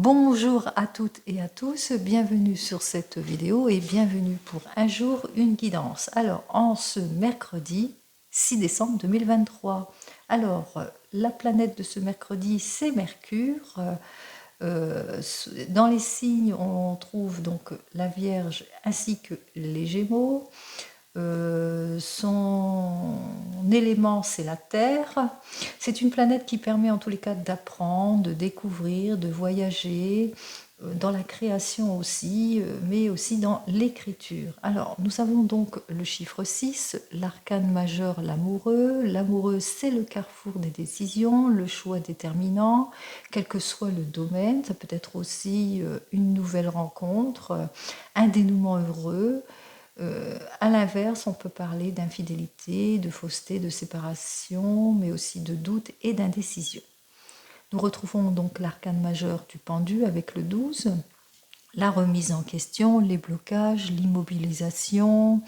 Bonjour à toutes et à tous, bienvenue sur cette vidéo et bienvenue pour un jour, une guidance. Alors, en ce mercredi 6 décembre 2023, la planète de ce mercredi, c'est Mercure. Dans les signes, on trouve donc la Vierge ainsi que les Gémeaux. Son élément, c'est la Terre. C'est une planète qui permet en tous les cas d'apprendre, de découvrir, de voyager, dans la création aussi, mais aussi dans l'écriture. Alors, nous avons donc le chiffre 6, l'arcane majeur, l'amoureux. L'amoureux, c'est le carrefour des décisions, le choix déterminant, quel que soit le domaine. Ça peut être aussi une nouvelle rencontre, un dénouement heureux. À l'inverse, on peut parler d'infidélité, de fausseté, de séparation, mais aussi de doute et d'indécision. Nous retrouvons donc l'arcane majeur du pendu avec le 12, la remise en question, les blocages, l'immobilisation,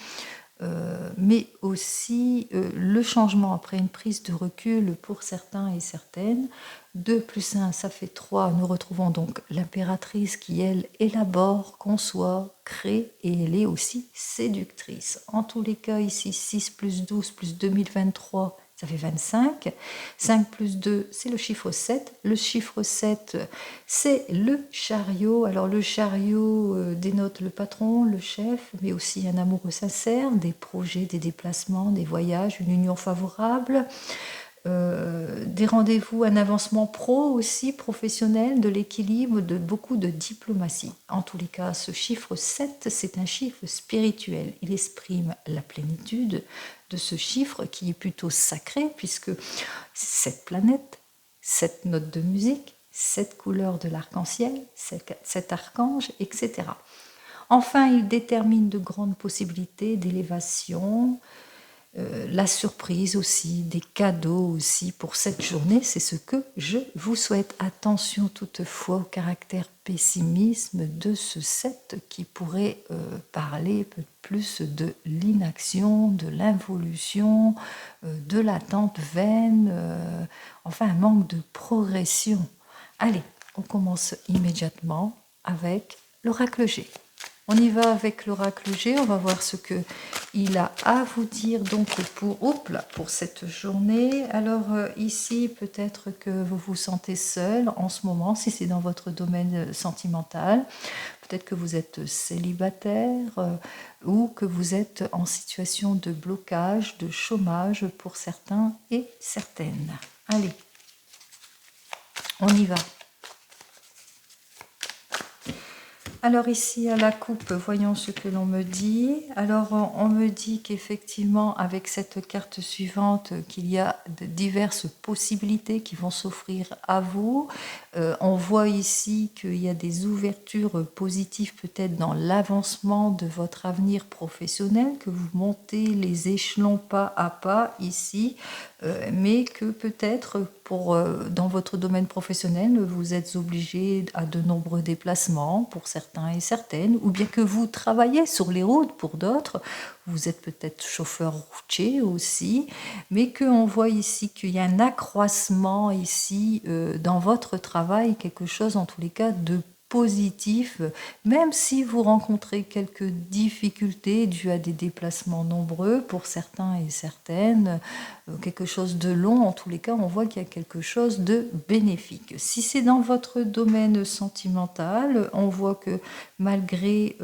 mais aussi le changement après une prise de recul pour certains et certaines. 2 plus 1, ça fait 3. Nous retrouvons donc l'impératrice qui, elle, élabore, conçoit, crée, et elle est aussi séductrice. En tous les cas, ici, 6 plus 12 plus 2023, ça fait 25. 5 plus 2, c'est le chiffre 7. Le chiffre 7, c'est le chariot. Alors le chariot dénote le patron, le chef, mais aussi un amoureux sincère, des projets, des déplacements, des voyages, une union favorable. Des rendez-vous, un avancement pro aussi, professionnel, de l'équilibre, de beaucoup de diplomatie. En tous les cas, ce chiffre 7, c'est un chiffre spirituel. Il exprime la plénitude de ce chiffre qui est plutôt sacré, puisque cette planète, cette note de musique, cette couleur de l'arc-en-ciel, cet archange, etc. Enfin, il détermine de grandes possibilités d'élévation, la surprise aussi, des cadeaux aussi pour cette journée, c'est ce que je vous souhaite. Attention toutefois au caractère pessimisme de ce 7 qui pourrait parler plus de l'inaction, de l'involution, de l'attente vaine, enfin un manque de progression. Allez, on commence immédiatement avec l'oracle G. On y va avec l'oracle G, on va voir ce qu'il a à vous dire donc pour cette journée. Alors ici, peut-être que vous vous sentez seul en ce moment, si c'est dans votre domaine sentimental. Peut-être que vous êtes célibataire ou que vous êtes en situation de blocage, de chômage pour certains et certaines. Allez, on y va. Alors ici à la coupe, voyons ce que l'on me dit. Alors on me dit qu'effectivement avec cette carte suivante, qu'il y a de diverses possibilités qui vont s'offrir à vous. On voit ici qu'il y a des ouvertures positives peut-être dans l'avancement de votre avenir professionnel, que vous montez les échelons pas à pas ici, mais que peut-être dans votre domaine professionnel, vous êtes obligé à de nombreux déplacements pour certains et certaines, ou bien que vous travaillez sur les routes pour d'autres, vous êtes peut-être chauffeur routier aussi, mais qu'on voit ici qu'il y a un accroissement ici dans votre travail, quelque chose en tous les cas de positif, même si vous rencontrez quelques difficultés dues à des déplacements nombreux pour certains et certaines, quelque chose de long, en tous les cas, on voit qu'il y a quelque chose de bénéfique. Si c'est dans votre domaine sentimental, on voit que malgré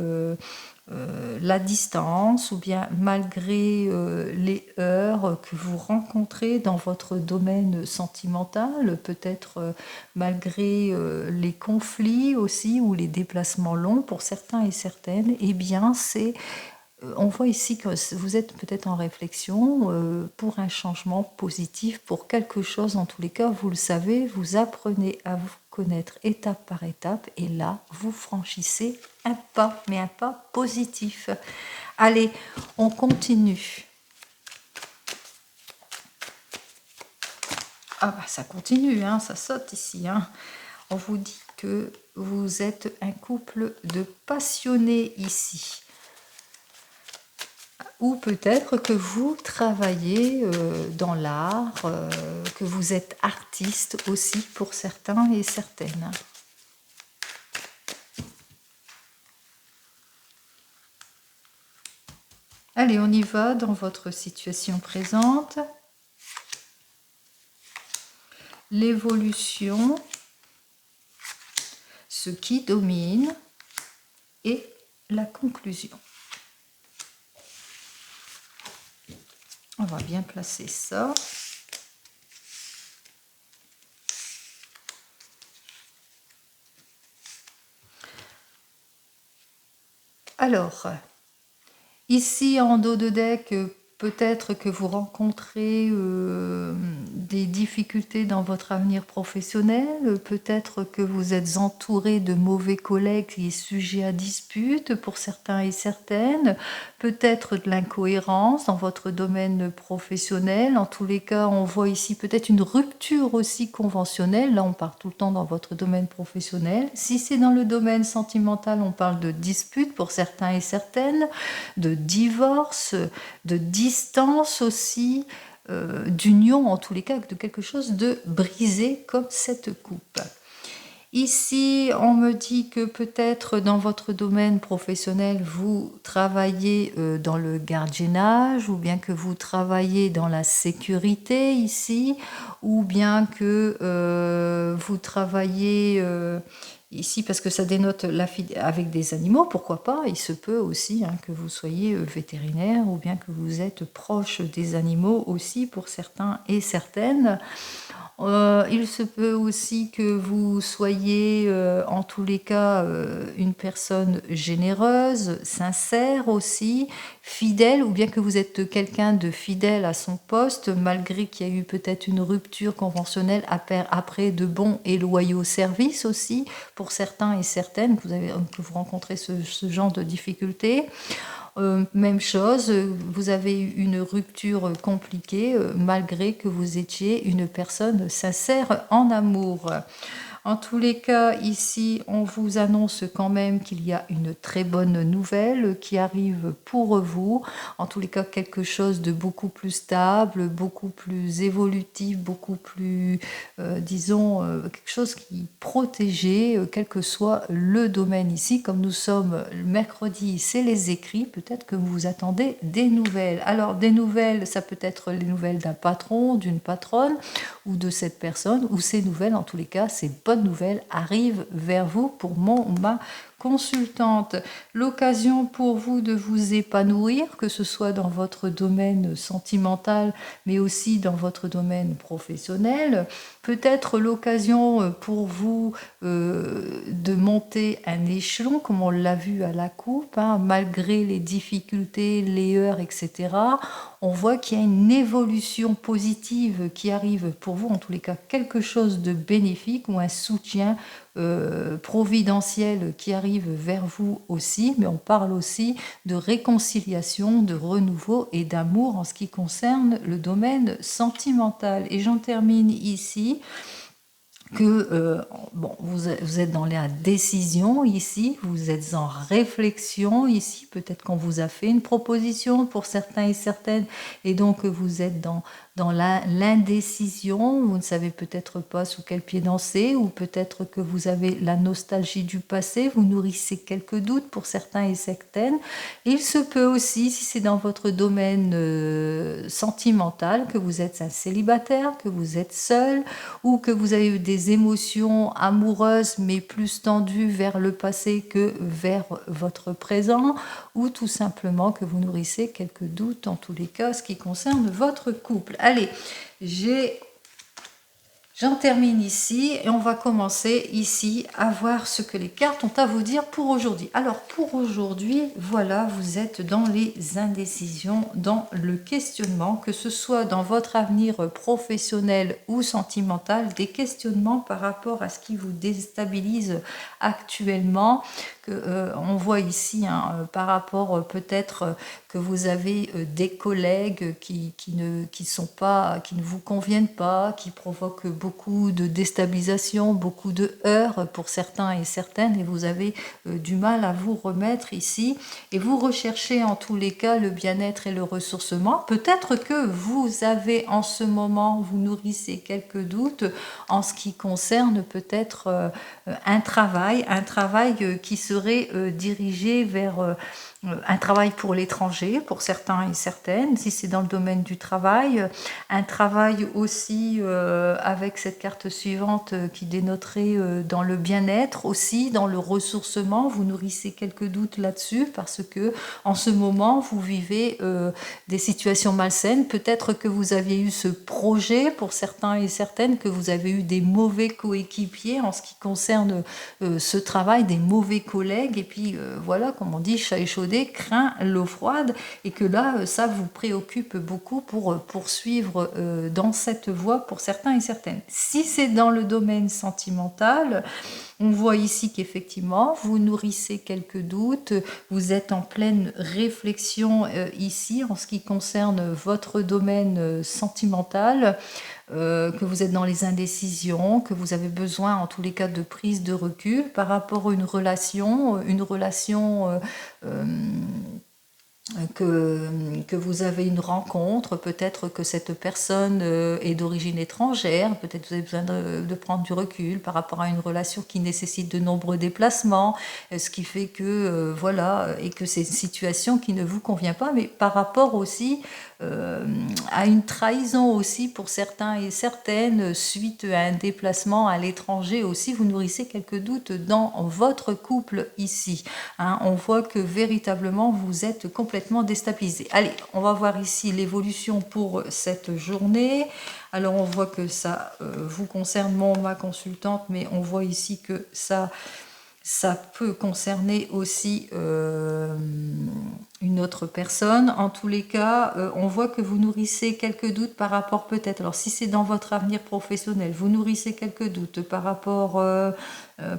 la distance ou bien malgré les heurts que vous rencontrez dans votre domaine sentimental, peut-être malgré les conflits aussi ou les déplacements longs pour certains et certaines, eh bien on voit ici que vous êtes peut-être en réflexion pour un changement positif, pour quelque chose, en tous les cas, vous le savez, vous apprenez à vous connaître étape par étape, et là, vous franchissez un pas, mais un pas positif. Allez, on continue. Ah bah ça continue, hein, ça saute ici. Hein. On vous dit que vous êtes un couple de passionnés ici. Ou peut-être que vous travaillez dans l'art, que vous êtes artiste aussi pour certains et certaines. Allez, on y va dans votre situation présente. L'évolution, ce qui domine et la conclusion. On va bien placer ça. Alors, ici en dos de deck, peut-être que vous rencontrez des difficultés dans votre avenir professionnel, peut-être que vous êtes entouré de mauvais collègues qui sont sujets à dispute pour certains et certaines, peut-être de l'incohérence dans votre domaine professionnel. En tous les cas, on voit ici peut-être une rupture aussi conventionnelle. Là, on parle tout le temps dans votre domaine professionnel. Si c'est dans le domaine sentimental, on parle de dispute pour certains et certaines, de divorce, de distance aussi, d'union en tous les cas, de quelque chose de brisé comme cette coupe. Ici, on me dit que peut-être dans votre domaine professionnel, vous travaillez dans le gardiennage, ou bien que vous travaillez dans la sécurité ici, ou bien que vous travaillez ici parce que ça dénote avec des animaux, pourquoi pas. Il se peut aussi que vous soyez vétérinaire, ou bien que vous êtes proche des animaux aussi pour certains et certaines. Il se peut aussi que vous soyez, en tous les cas, une personne généreuse, sincère aussi, fidèle, ou bien que vous êtes quelqu'un de fidèle à son poste, malgré qu'il y a eu peut-être une rupture conventionnelle après de bons et loyaux services aussi, pour certains et certaines, que vous rencontrez ce genre de difficultés. Même chose, vous avez eu une rupture compliquée malgré que vous étiez une personne sincère en amour. En tous les cas, ici, on vous annonce quand même qu'il y a une très bonne nouvelle qui arrive pour vous. En tous les cas, quelque chose de beaucoup plus stable, beaucoup plus évolutif, beaucoup plus, disons, quelque chose qui est protégé, quel que soit le domaine ici. Comme nous sommes le mercredi, c'est les écrits, peut-être que vous attendez des nouvelles. Alors, des nouvelles, ça peut être les nouvelles d'un patron, d'une patronne, ou de cette personne, ou ces nouvelles, en tous les cas, ces bonnes nouvelles arrivent vers vous pour mon ou ma consultante. L'occasion pour vous de vous épanouir, que ce soit dans votre domaine sentimental, mais aussi dans votre domaine professionnel. Peut-être l'occasion pour vous de monter un échelon, comme on l'a vu à la coupe, malgré les difficultés, les heurts, etc. On voit qu'il y a une évolution positive qui arrive pour vous, en tous les cas quelque chose de bénéfique ou un soutien providentiel qui arrive vers vous aussi, mais on parle aussi de réconciliation, de renouveau et d'amour en ce qui concerne le domaine sentimental. Et j'en termine ici que bon, vous êtes dans la décision ici, vous êtes en réflexion ici, peut-être qu'on vous a fait une proposition pour certains et certaines, et donc vous êtes dans l'indécision, vous ne savez peut-être pas sous quel pied danser, ou peut-être que vous avez la nostalgie du passé, vous nourrissez quelques doutes pour certains et certaines. Il se peut aussi, si c'est dans votre domaine sentimental, que vous êtes un célibataire, que vous êtes seul, ou que vous avez eu des émotions amoureuses mais plus tendues vers le passé que vers votre présent, ou tout simplement que vous nourrissez quelques doutes en tous les cas ce qui concerne votre couple. Allez, j'en termine ici et on va commencer ici à voir ce que les cartes ont à vous dire pour aujourd'hui. Alors pour aujourd'hui, voilà, vous êtes dans les indécisions, dans le questionnement, que ce soit dans votre avenir professionnel ou sentimental, des questionnements par rapport à ce qui vous déstabilise actuellement. On voit ici par rapport peut-être que vous avez des collègues qui ne vous conviennent pas, qui provoquent beaucoup beaucoup de déstabilisation, beaucoup de heurts pour certains et certaines, et vous avez du mal à vous remettre ici, et vous recherchez en tous les cas le bien-être et le ressourcement. Peut-être que vous avez en ce moment, vous nourrissez quelques doutes en ce qui concerne peut-être un travail qui serait dirigé vers un travail pour l'étranger, pour certains et certaines, si c'est dans le domaine du travail, un travail aussi avec cette carte suivante qui dénoterait dans le bien-être, aussi dans le ressourcement. Vous nourrissez quelques doutes là-dessus parce que en ce moment vous vivez des situations malsaines. Peut-être que vous aviez eu ce projet pour certains et certaines, que vous avez eu des mauvais coéquipiers en ce qui concerne ce travail, des mauvais collègues, et puis voilà, comme on dit, chat échaudé craint l'eau froide, et que là ça vous préoccupe beaucoup pour poursuivre dans cette voie pour certains et certaines. Si c'est dans le domaine sentimental, on voit ici qu'effectivement vous nourrissez quelques doutes, vous êtes en pleine réflexion ici en ce qui concerne votre domaine sentimental, que vous êtes dans les indécisions, que vous avez besoin en tous les cas de prise de recul par rapport à une relation que vous avez une rencontre, peut-être que cette personne est d'origine étrangère, peut-être que vous avez besoin de prendre du recul par rapport à une relation qui nécessite de nombreux déplacements, ce qui fait que, voilà, et que c'est une situation qui ne vous convient pas, mais par rapport aussi à une trahison aussi pour certains et certaines, suite à un déplacement à l'étranger aussi, vous nourrissez quelques doutes dans votre couple ici. Hein, on voit que véritablement vous êtes complètement déstabilisé. Allez, on va voir ici l'évolution pour cette journée. Alors on voit que ça vous concerne, ma consultante, mais on voit ici que ça peut concerner aussi une autre personne. En tous les cas, on voit que vous nourrissez quelques doutes par rapport peut-être, alors si c'est dans votre avenir professionnel, vous nourrissez quelques doutes par rapport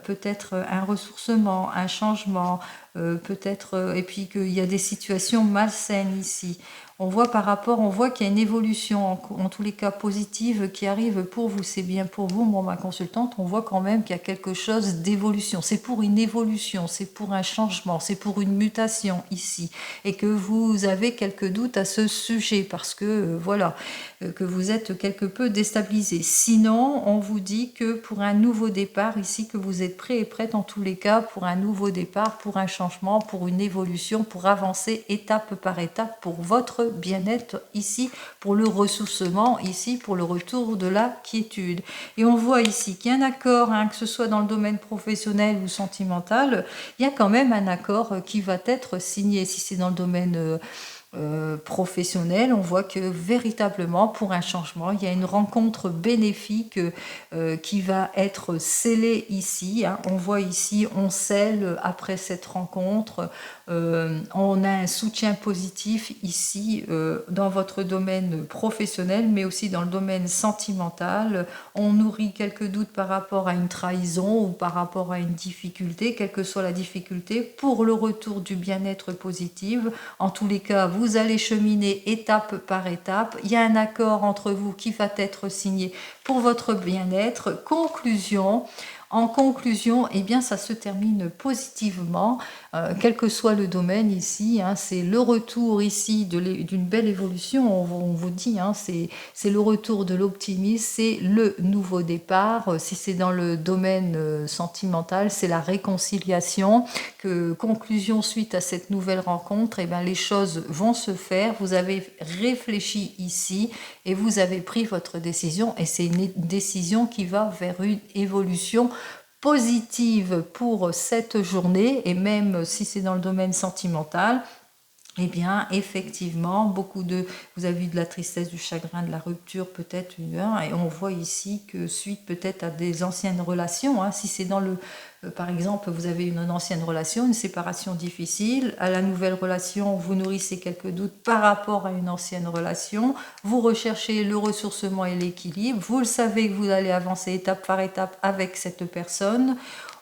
peut-être un ressourcement, un changement, peut-être, et puis qu'il y a des situations malsaines ici. On voit qu'il y a une évolution, en tous les cas positive, qui arrive pour vous. C'est bien pour vous, ma consultante. On voit quand même qu'il y a quelque chose d'évolution. C'est pour une évolution, c'est pour un changement, c'est pour une mutation ici. Et que vous avez quelques doutes à ce sujet parce que, voilà, que vous êtes quelque peu déstabilisé. Sinon, on vous dit que pour un nouveau départ ici, que vous êtes prêt et prête en tous les cas pour un nouveau départ, pour un changement, pour une évolution, pour avancer étape par étape pour votre bien-être ici, pour le ressourcement ici, pour le retour de la quiétude. Et on voit ici qu'il y a un accord, hein, que ce soit dans le domaine professionnel ou sentimental, il y a quand même un accord qui va être signé. Si c'est dans le domaine professionnel, on voit que véritablement pour un changement, il y a une rencontre bénéfique qui va être scellée ici. Hein. On voit ici, on scelle après cette rencontre, on a un soutien positif ici dans votre domaine professionnel, mais aussi dans le domaine sentimental. On nourrit quelques doutes par rapport à une trahison ou par rapport à une difficulté, quelle que soit la difficulté, pour le retour du bien-être positif. En tous les cas, vous allez cheminer étape par étape. Il y a un accord entre vous qui va être signé pour votre bien-être. En conclusion, eh bien, ça se termine positivement, quel que soit le domaine ici. Hein, c'est le retour ici d'une belle évolution. On vous dit, hein, c'est le retour de l'optimisme, c'est le nouveau départ. Si c'est dans le domaine sentimental, c'est la réconciliation. Conclusion suite à cette nouvelle rencontre, eh bien, les choses vont se faire. Vous avez réfléchi ici et vous avez pris votre décision. Et c'est une décision qui va vers une évolution positive pour cette journée, et même si c'est dans le domaine sentimental, eh bien, effectivement, vous avez eu de la tristesse, du chagrin, de la rupture, peut-être et on voit ici que suite peut-être à des anciennes relations, hein, si c'est dans par exemple, vous avez une ancienne relation, une séparation difficile, à la nouvelle relation, vous nourrissez quelques doutes par rapport à une ancienne relation, vous recherchez le ressourcement et l'équilibre, vous le savez que vous allez avancer étape par étape avec cette personne.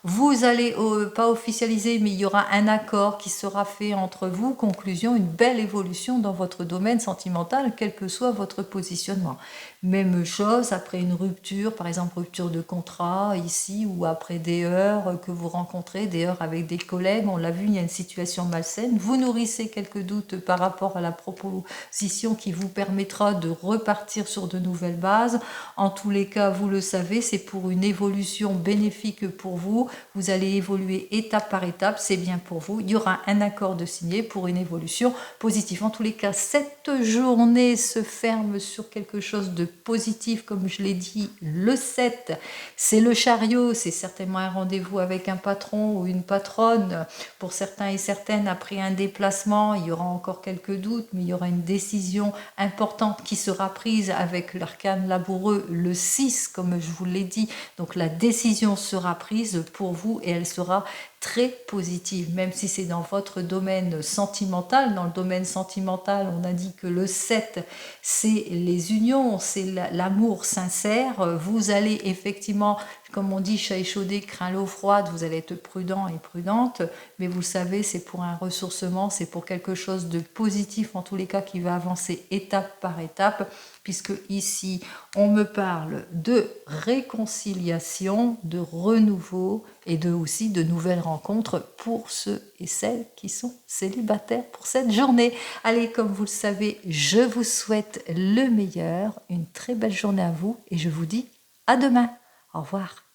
Vous allez pas officialiser, mais il y aura un accord qui sera fait entre vous. Conclusion, une belle évolution dans votre domaine sentimental, quel que soit votre positionnement. Même chose après une rupture, par exemple rupture de contrat ici, ou après des heures que vous rencontrez, des heures avec des collègues, on l'a vu, il y a une situation malsaine. Vous nourrissez quelques doutes par rapport à la proposition qui vous permettra de repartir sur de nouvelles bases. En tous les cas, vous le savez, c'est pour une évolution bénéfique pour vous. Vous allez évoluer étape par étape, c'est bien pour vous. Il y aura un accord de signé pour une évolution positive. En tous les cas, cette journée se ferme sur quelque chose de positif, comme je l'ai dit. Le 7, c'est le chariot, c'est certainement un rendez-vous avec un patron ou une patronne. Pour certains et certaines, après un déplacement, il y aura encore quelques doutes, mais il y aura une décision importante qui sera prise avec l'arcane laboureux, le 6, comme je vous l'ai dit. Donc la décision sera prise pour vous et elle sera très positive, même si c'est dans votre domaine sentimental. Dans le domaine sentimental, on a dit que le 7, c'est les unions, c'est l'amour sincère. Vous allez effectivement, comme on dit, chat échaudé craint l'eau froide, vous allez être prudent et prudente, mais vous le savez, c'est pour un ressourcement, c'est pour quelque chose de positif, en tous les cas, qui va avancer étape par étape, puisque ici, on me parle de réconciliation, de renouveau et aussi de nouvelles rencontres pour ceux et celles qui sont célibataires pour cette journée. Allez, comme vous le savez, je vous souhaite le meilleur, une très belle journée à vous et je vous dis à demain. Au revoir.